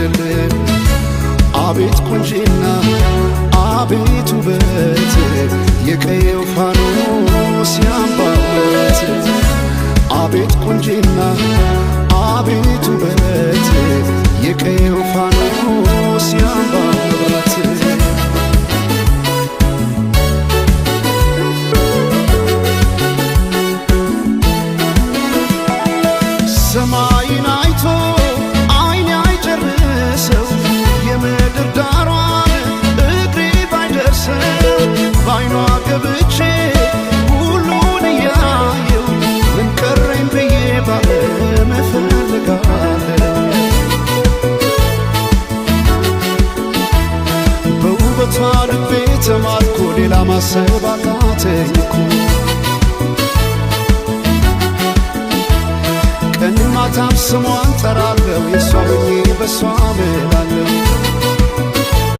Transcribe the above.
አይደለም። አቤት ቁንጂና አቤት ውበት የቀየው ፋኖስ ያምባበት። አቤት ቁንጂና አቤት ውበት የቀየው ፋኖስ ያምባበት። ሰማይን አይቶ አይኔ አይጨርሰው የምድር ዳሯን እግሬ ባይደርሰው ባይኗ ገብቼ ሁሉን እያየው ምን ቀረኝ ብዬ ባለም እፈልጋለሁ። በውበቷ ልቤ ተማርኮ ሌላ ማሰብ አቃተኝ እኮ። ቀን ማታም ስሟን ጠራለሁ የሷ ሆኜ በሷ